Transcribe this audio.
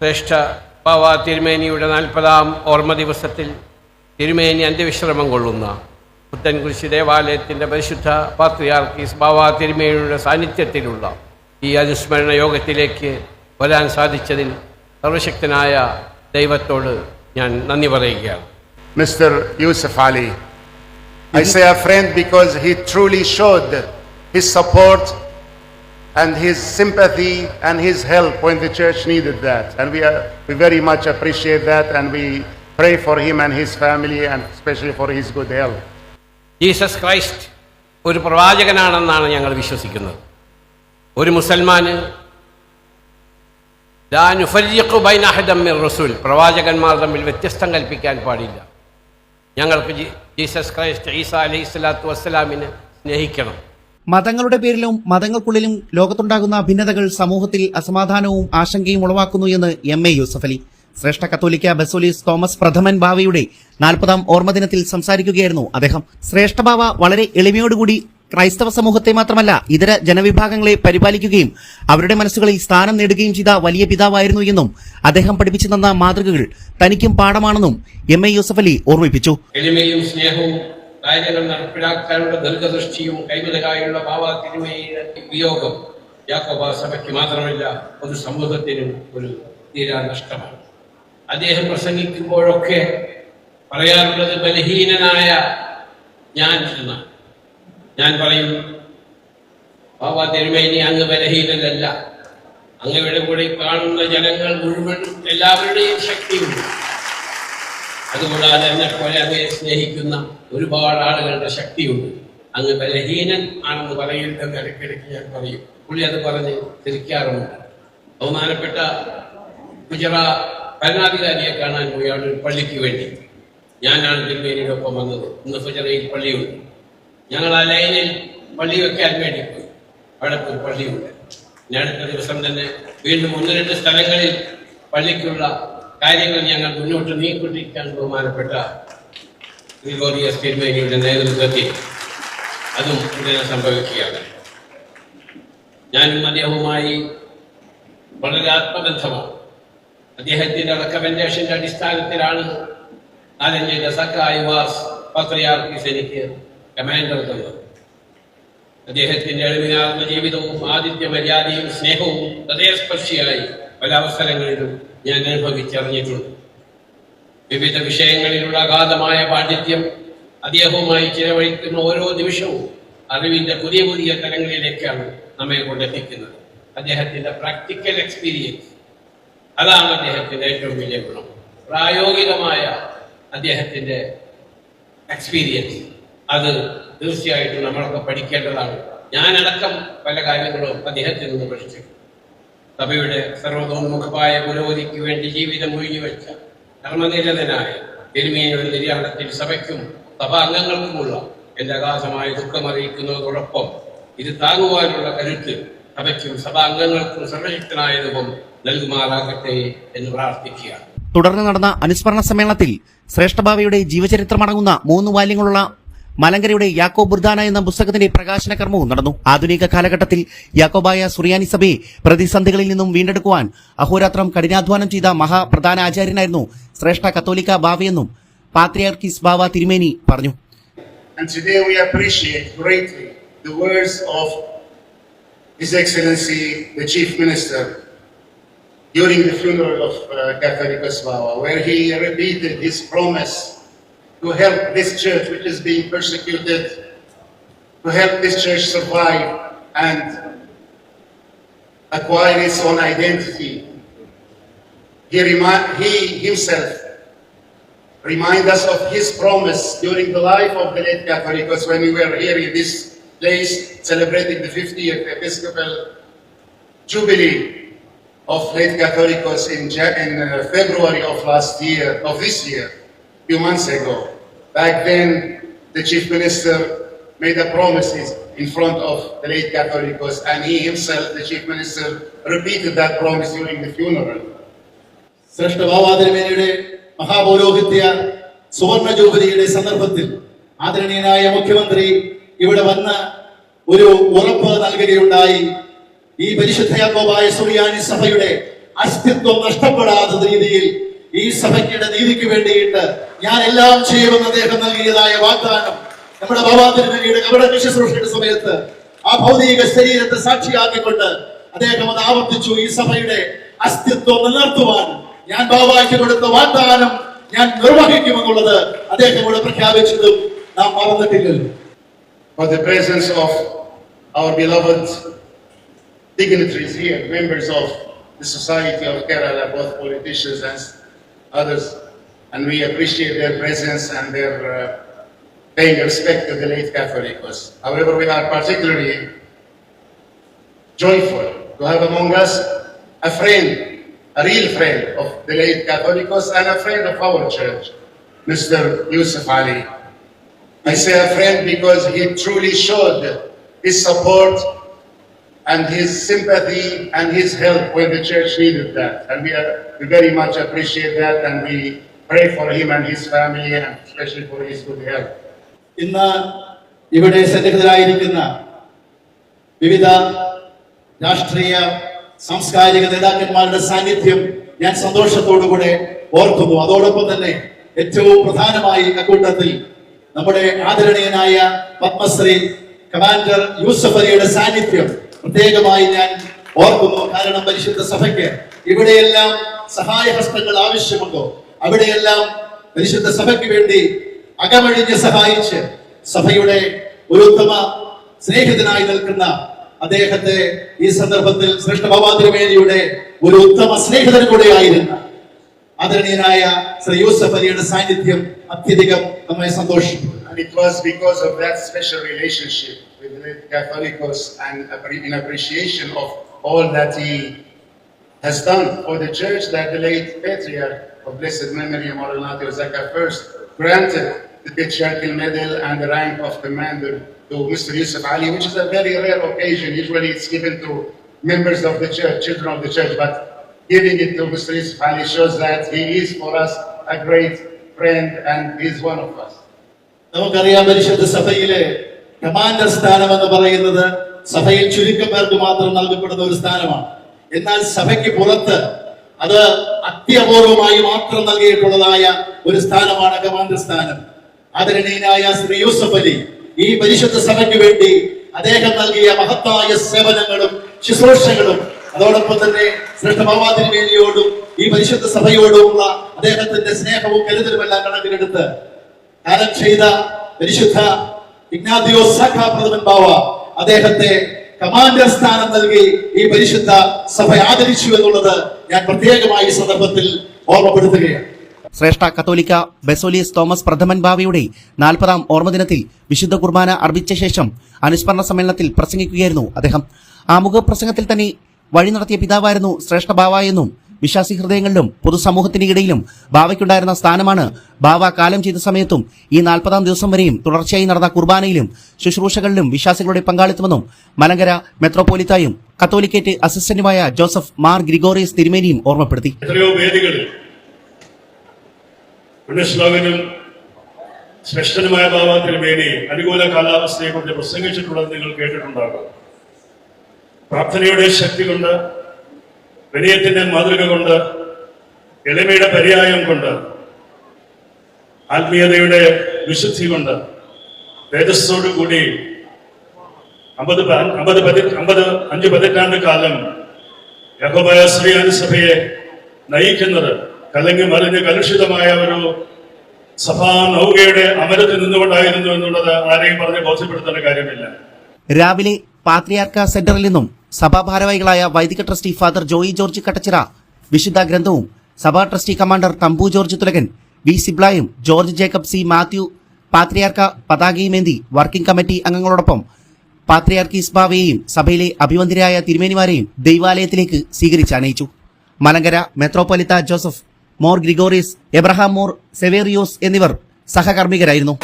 ശ്രേഷ്ഠ ബാവ തിരുമേനിയുടെ 40-ാം ഓർമ്മ ദിവസത്തിൽ തിരുമേനി അന്ത്യവിശ്രമം കൊള്ളുന്ന പുത്തൻകുരിശ് ദേവാലയത്തിൻ്റെ പരിശുദ്ധ പാത്രിയാർക്കീസ് ബാവ തിരുമേനിയുടെ സാന്നിധ്യത്തിലുള്ള ഈ അനുസ്മരണ യോഗത്തിലേക്ക് വരാൻ സാധിച്ചതിൽ സർവശക്തനായ ദൈവത്തോട് ഞാൻ നന്ദി പറയുകയാണ്. Mr. Yusuf Ali, I say a friend because he truly showed his support and his sympathy and his help when the church needed that, and we very much appreciate that, and we pray for him and his family and especially for his good health. Jesus Christ ഒരു പ്രവാചകനാണെന്നാണ് ഞങ്ങൾ വിശ്വസിക്കുന്നത്. ഒരു മുസൽമാന് ലാ നുഫർരിഖു ബൈന അഹദിൻ മിർ റസൂൽ, പ്രവാചകന്മാർ തമ്മിൽ വ്യത്യസ്തം കൽപ്പിക്കാൻ പാടില്ല. ഞങ്ങൾക്ക് ജീസസ് ക്രൈസ്റ്റ് ഈസ അലൈഹിസ്സലാത്തു വസ്സലാമിനെ സ്നേഹിക്കണം. മതങ്ങളുടെ പേരിലും മതങ്ങൾക്കുള്ളിലും ലോകത്തുണ്ടാകുന്ന ഭിന്നതകൾ സമൂഹത്തിൽ അസമാധാനവും ആശങ്കയും ഉളവാക്കുന്നു എന്ന് എം.എ. യൂസഫ് അലി. ശ്രേഷ്ഠ കത്തോലിക്ക ബസോലിയസ് തോമസ് പ്രഥമൻ ബാവയുടെ 40-ാം ഓർമ്മദിനത്തിൽ സംസാരിക്കുകയായിരുന്നു അദ്ദേഹം. ശ്രേഷ്ഠ ബാവ വളരെ എളിമയോടുകൂടി ക്രൈസ്തവ സമൂഹത്തെ മാത്രമല്ല ഇതര ജനവിഭാഗങ്ങളെ പരിപാലിക്കുകയും അവരുടെ മനസ്സുകളിൽ സ്ഥാനം നേടുകയും ചെയ്ത വലിയ പിതാവായിരുന്നു എന്നും അദ്ദേഹം പഠിപ്പിച്ചു തന്ന മാതൃകകൾ തനിക്കും പാഠമാണെന്നും എം.എ. യൂസഫ് അലി ഓർമ്മിപ്പിച്ചു. എളിമയും സ്നേഹവും കാര്യങ്ങൾ നടപ്പിലാക്കാനുള്ള ദീർഘദൃഷ്ടിയും കൈവിലകായുള്ള ബാവ തിരുമേനിയുടെ വിയോഗം യാക്കോബ സഭയ്ക്ക് മാത്രമല്ല ഒരു സമൂഹത്തിനും ഒരു തീരാ നഷ്ടമാണ്. അദ്ദേഹം പ്രസംഗിക്കുമ്പോഴൊക്കെ പറയാറുള്ളത് ബലഹീനനായ ഞാൻ എന്നാണ്. ഞാൻ പറയും, ബാബ തിരുമേനി അങ്ങ് ബലഹീനനല്ല, അങ്ങയുടെ കൂടെ കാണുന്ന ജനങ്ങൾ മുഴുവൻ എല്ലാവരുടെയും ശക്തിയുണ്ട്. അതുകൂടാതെ എന്നെപ്പോലെ അങ്ങയെ സ്നേഹിക്കുന്ന ഒരുപാട് ആളുകളുടെ ശക്തിയുണ്ട്. അങ്ങ് ബലഹീനൻ ആണെന്ന് പറയില്ലെന്ന് ഇടയ്ക്കിടയ്ക്ക് ഞാൻ പറയും. പുള്ളി അത് പറഞ്ഞ് തിരിക്കാറുമുണ്ട്. ബഹുമാനപ്പെട്ട ഗുജറാത്ത് ഭരണാധികാരിയെ കാണാൻ പോയാണ് ഒരു പള്ളിക്ക് വേണ്ടി. ഞാനാണ് തിരുമേനിയുടെ ഒപ്പം വന്നത്. ഇന്ന് ഫുജറയിൽ പള്ളിയുണ്ട്. ഞങ്ങൾ ആ ലൈനിൽ പള്ളി വെക്കാൻ വേണ്ടി പോയി. അവിടെ ഒരു പള്ളിയുണ്ട്. ഇനി അടുത്ത ദിവസം തന്നെ വീണ്ടും 1-2 സ്ഥലങ്ങളിൽ പള്ളിക്കുള്ള കാര്യങ്ങൾ ഞങ്ങൾ മുന്നോട്ട് നീക്കിക്കൊണ്ടിരിക്കാൻ ബഹുമാനപ്പെട്ട ഗ്രിഗോറിയസ് തിരുമേനിയുടെ നേതൃത്വത്തിൽ അതും ഉടനെ സംഭവിക്കുകയാണ്. ഞാനും അദ്ദേഹവുമായി വളരെ ആത്മബന്ധമാണ്. അദ്ദേഹത്തിന്റെ റെക്കമെൻഡേഷന്റെ അടിസ്ഥാനത്തിലാണ് ആലഞ്ചേരി സക്കായി വാസ് പാത്രിയാർക്കീസ് എനിക്ക് കമാൻഡർ തന്നത്. അദ്ദേഹത്തിന്റെ എളിമയാർന്ന ജീവിതവും ആതിഥ്യ മര്യാദയും സ്നേഹവും ഹൃദയസ്പർശിയായി പല അവസരങ്ങളിലും ഞാൻ അനുഭവിച്ചറിഞ്ഞിട്ടുണ്ട്. വിവിധ വിഷയങ്ങളിലുള്ള അഗാധമായ പാണ്ഡിത്യം അദ്ദേഹവുമായി ചിലവഴിക്കുന്ന ഓരോ നിമിഷവും അറിവിന്റെ പുതിയ പുതിയ തലങ്ങളിലേക്കാണ് നമ്മെ കൊണ്ടെത്തിക്കുന്നത്. അദ്ദേഹത്തിന്റെ പ്രാക്ടിക്കൽ എക്സ്പീരിയൻസ്, അതാണ് അദ്ദേഹത്തിന്റെ ഏറ്റവും വലിയ ഗുണം. പ്രായോഗികമായ അദ്ദേഹത്തിന്റെ എക്സ്പീരിയൻസ് അത് തീർച്ചയായിട്ടും നമ്മളൊക്കെ പഠിക്കേണ്ടതാണ്. ഞാനടക്കം പല കാര്യങ്ങളും അദ്ദേഹത്തിൽ നിന്ന് പഠിച്ചു. സഭയുടെ സർവതോന്മുഖമായ പുരോഗതിക്ക് വേണ്ടി ജീവിതം ഒഴിഞ്ഞുവെച്ച കർമ്മനിരതനായ തിരുമേനിയുടെ നിര്യാണത്തിൽ സഭയ്ക്കും സഭാംഗങ്ങൾക്കുമുള്ള എന്റെ അഗാധമായ ദുഃഖമറിയിക്കുന്നതോടൊപ്പം ഇത് താങ്ങുവാനുള്ള കരുത്ത് സഭയ്ക്കും സഭാംഗങ്ങൾക്കും സർവശക്തനായ ദൈവം നൽകുമാറാകട്ടെ എന്ന് പ്രാർത്ഥിക്കുകയാണ്. തുടർന്ന് നടന്ന അനുസ്മരണ സമ്മേളനത്തിൽ ശ്രേഷ്ഠബാവയുടെ ജീവചരിത്രമടങ്ങുന്ന 3 വാല്യങ്ങളുള്ള മലങ്കരയുടെ യാക്കോബ് ബുർദാന എന്ന പുസ്തകത്തിന്റെ പ്രകാശന കർമ്മവും നടന്നു. ആധുനിക കാലഘട്ടത്തിൽ യാക്കോബായ സുറിയാനി സഭയെ പ്രതിസന്ധികളിൽ നിന്നും വീണ്ടെടുക്കുവാൻ അഹോരാത്രം കഠിനാധ്വാനം ചെയ്ത മഹാപ്രധാന ആചാര്യനായിരുന്നു ശ്രേഷ്ഠ കത്തോലിക്ക ബാവയെന്നും പാത്രിയാർക്കീസ് ബാവ തിരുമേനി പറഞ്ഞു. And today we appreciate greatly the words of His Excellency the Chief Minister during the funeral of Catholicos Bawa, where he repeated his promise to help this church which is being persecuted, to help this church survive and acquire its own identity. He himself reminded us of his promise during the life of the late Catholicos when we were here in this place celebrating the 50th Episcopal Jubilee of late Catholicos in February of this year, few months ago. Back then, the Chief Minister made a promises in front of the late Catholicos, and he himself, the Chief Minister, repeated that promise during the funeral. ശ്രേഷ്ഠ ബാവ തിരുമേനിയുടെ മഹാപൗരോഹിത്യ സുവർണ ജൂബിലിയുടെ സന്ദർഭത്തിൽ ആദരണീയനായ മുഖ്യമന്ത്രി ഇവിടെ വന്ന് ഒരു ഉറപ്പ് നൽകുകയുണ്ടായി. ഈ പരിശുദ്ധ യാക്കോബായ സുറിയാനി സഭയുടെ അസ്തിത്വം നഷ്ടപ്പെടാത്ത രീതിയിൽ ഈ സഭയ്ക്കുടെ നീതിക്ക് വേണ്ടിയിട്ട് ഞാൻ എല്ലാം ചെയ്യുമെന്ന് അദ്ദേഹം നൽകിയതായ വാഗ്ദാനം നമ്മുടെ ബാബാ തിരുമേനിയുടെ കപട ശുശ്രൂഷയുടെ സമയത്ത് ആ ഭൗതിക ശരീരത്തെ സാക്ഷിയാക്കിക്കൊണ്ട് അദ്ദേഹം അത് ആവർത്തിച്ചു. ഈ സഭയുടെ അസ്തിത്വം നിലനിർത്തുവാൻ ഞാൻ ബാബായ്ക്ക് കൊടുത്ത വാഗ്ദാനം ഞാൻ നിർവഹിക്കുമെന്നുള്ളത് അദ്ദേഹം ഇവിടെ പ്രഖ്യാപിച്ചതും നാം മറന്നിട്ടില്ലല്ലോ. For the presence of our beloved dignitaries here, members of the Society of Kerala, both politicians and others, and we appreciate their presence and their paying respect to the late Catholicos. However, we are particularly joyful to have among us a friend, a real friend of the late Catholicos and a friend of our church, Mr. Yusuf Ali. I say a friend because he truly showed his support and his sympathy and his help when the church needed that. And we very much appreciate that, and we pray for him and his family, and especially for his good health. ഇന്ന് ഇവിടെ സന്നിഹിതരായിരിക്കുന്ന വിവിധ രാഷ്ട്രീയ സാംസ്കാരിക നേതാക്കന്മാരുടെ സാന്നിധ്യം ഞാൻ സന്തോഷത്തോടുകൂടെ ഓർക്കുന്നു. അതോടൊപ്പം തന്നെ ഏറ്റവും പ്രധാനമായി അക്കൂട്ടത്തിൽ നമ്മുടെ ആദരണീയനായ പത്മശ്രീ കമാൻഡർ യൂസഫ് അലിയുടെ സാന്നിധ്യം പ്രത്യേകമായി ഞാൻ ഓർക്കുന്നു. കാരണം പരിശുദ്ധ സഭയ്ക്ക് ഇവിടെയെല്ലാം സഹായഹസ്തങ്ങൾ ആവശ്യമുണ്ടോ അവിടെയെല്ലാം പരിശുദ്ധ സഭയ്ക്ക് വേണ്ടി അകമഴിഞ്ഞ് സഹായിച്ച് സഭയുടെ ഒരു ഉത്തമ സ്നേഹിതനായി നിൽക്കുന്ന അദ്ദേഹത്തെ ഈ സന്ദർഭത്തിൽ ശ്രേഷ്ഠ ബാബാ തിരുമേനിയുടെ ഒരു ഉത്തമ സ്നേഹിതൻ കൂടെയായിരുന്ന ആദരണീയനായ ശ്രീ യൂസഫ് അലിയുടെ സാന്നിധ്യം അത്യധികം നമ്മെ സന്തോഷിപ്പിക്കും. And it was because of that special relationship with the Catholicos and in appreciation of all that he has done for the church that the late Patriarch of blessed memory, Maranatha Zaka first granted the Patriarchal Medal and the rank of Commander to Mr. Yusuf Ali, which is a very rare occasion. Usually it's given to members of the church, children of the church, but giving it to Mr. Yusuf Ali shows that he is for us a great friend and he is one of us. നമുക്കറിയാം പരിശുദ്ധ സഭയിലെ commander സ്ഥാനം എന്ന് പറയുന്നത് സഭയിൽ ചുരുക്കം പേർക്ക് മാത്രം നൽകപ്പെടുന്ന ഒരു സ്ഥാനമാണ്. എന്നാൽ സഭയ്ക്ക് പുറത്ത് അത് അത്യപൂർവമായി മാത്രം നൽകിയിട്ടുള്ളതായ ഒരു സ്ഥാനമാണ് കമാൻഡർ സ്ഥാനം. ആദരണീയനായ ശ്രീ യൂസഫ് അലി ഈ പരിശുദ്ധ സഭയ്ക്ക് വേണ്ടി അദ്ദേഹം നൽകിയ മഹത്തായ സേവനങ്ങളും ശുശ്രൂഷകളും അതോടൊപ്പം തന്നെ ശ്രേഷ്ഠ ബാബാ തിരുമേനിയോടും ഈ പരിശുദ്ധ സഭയോടുമുള്ള അദ്ദേഹത്തിന്റെ സ്നേഹവും കരുതലുമെല്ലാം കണക്കിലെടുത്ത് കാലം ചെയ്ത പരിശുദ്ധ ഇഗ്നാത്തിയോസ് സാഖാ പ്രഥമൻ ബാവ അദ്ദേഹത്തെ കമാൻഡർ സ്ഥാനം നൽകി ഈ പരിശുദ്ധ സഭ ആദരിച്ചു എന്നുള്ളത് ഞാൻ പ്രത്യേകമായി ഈ സന്ദർഭത്തിൽ ഓർമ്മപ്പെടുത്തുകയാണ്. ശ്രേഷ്ഠ കത്തോലിക്ക ബെസോലിയസ് തോമസ് പ്രഥമൻ ബാവയുടെ 40ാം ഓർമ്മദിനത്തിൽ വിശുദ്ധ കുർബാന അർപ്പിച്ച ശേഷം അനുസ്മരണ സമ്മേളനത്തിൽ പ്രസംഗിക്കുകയായിരുന്നു അദ്ദേഹം. ആമുഖ പ്രസംഗത്തിൽ തന്നെ വഴി നടത്തിയ പിതാവായിരുന്നു ശ്രേഷ്ഠ ബാവ എന്നും വിശ്വാസി ഹൃദയങ്ങളിലും പൊതുസമൂഹത്തിനിടയിലും ബാവയ്ക്കുണ്ടായിരുന്ന സ്ഥാനമാണ് ബാവ കാലം ചെയ്ത സമയത്തും ഈ 40ാം ദിവസം വരെയും തുടർച്ചയായി നടന്ന കുർബാനയിലും ശുശ്രൂഷകളിലും വിശ്വാസികളുടെ പങ്കാളിത്തമെന്നും മലങ്കര മെത്രോപോലിത്തായും കത്തോലിക്കേറ്റ് അസിസ്റ്റന്റുമായ ജോസഫ് മാർ ഗ്രിഗോറിയസ് തിരുമേനിയും ഓർമ്മപ്പെടുത്തി. എത്രയോ വേദികളിൽ പുണ്യശ്ലോകനും ശ്രേഷ്ഠനുമായ ബാബാ തിരുമേനി അനുകൂല കാലാവസ്ഥയെ കുറിച്ച് പ്രസംഗിച്ചിട്ടുള്ളത് നിങ്ങൾ കേട്ടിട്ടുണ്ടാകും. പ്രാർത്ഥനയുടെ ശക്തി കൊണ്ട്, വിനയത്തിന്റെ മാതൃക കൊണ്ട്, എളിമയുടെ പര്യായം കൊണ്ട്, ആത്മീയതയുടെ വിശുദ്ധി കൊണ്ട്, തേജസ്സോടുകൂടി 5 പതിറ്റാണ്ട് കാലം യാക്കോബായ സുറിയാനി സഭയെ നയിക്കുന്നത് കലങ്ങി മറിഞ്ഞ് കലുഷിതമായ ഒരു സഭാ നൗകയുടെ അമരത്തിൽ നിന്നുകൊണ്ടായിരുന്നു എന്നുള്ളത് ആരെയും പറഞ്ഞ് ബോധ്യപ്പെടുത്തേണ്ട കാര്യമില്ല. രാവിലെ പാത്രിയാർക്ക സെന്ററിൽ നിന്നും സഭാ ഭാരവാഹികളായ വൈദിക ട്രസ്റ്റി ഫാദർ ജോയി ജോർജ് കട്ടച്ചിറ വിശുദ്ധ ഗ്രന്ഥവും സഭാ ട്രസ്റ്റി കമാൻഡർ തമ്പു ജോർജ് തുലകൻ വി സിബ്ലായും ജോർജ് ജേക്കബ് സി മാത്യു പാത്രിയാർക്ക പതാകയുമേന്തി വർക്കിംഗ് കമ്മിറ്റി അംഗങ്ങളോടൊപ്പം പാത്രിയാർക്കീസ് ബാവയെയും സഭയിലെ അഭിവന്ദ്യരായ തിരുമേനിമാരെയും ദൈവാലയത്തിലേക്ക് സ്വീകരിച്ചാനയിച്ചു. മലങ്കര മെത്രോപൊലിത്ത ജോസഫ് മോർ ഗ്രിഗോറിയസ്, എബ്രഹാം മോർ സെവേറിയോസ് എന്നിവർ സഹകർമ്മികരായിരുന്നു.